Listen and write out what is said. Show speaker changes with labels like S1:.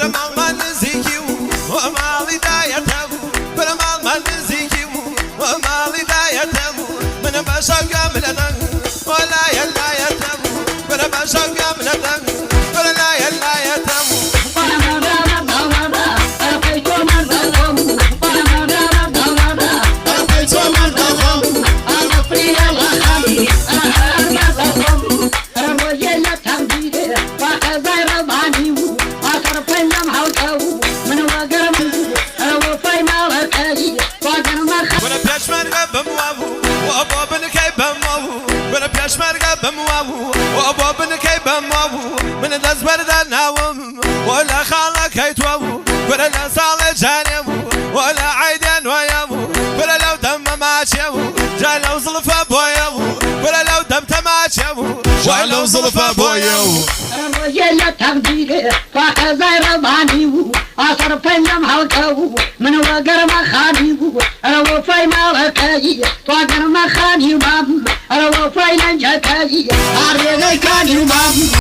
S1: برمال نزيكي ومالي دايته برمال نزيكي ومالي دايته من بشوق ملنا ولا يلا يتم من بشوق ملنا ولا يلا يتم وابو بن كيب مابو من الازبر دناوم ولا خالك هيتوو ولا صالح جانبو ولا عيدان ويامو ولا لو دم ماشيو جالو زلفه بويو ولا لو دم تماشيو جالو زلفه بويو
S2: يلا تقدير فخزير بانيو اثر فيلم هاوتو من وقر مخانيو رو في مالكاي وقر مخانيو مام رو في نجتاي اريد كانيو مام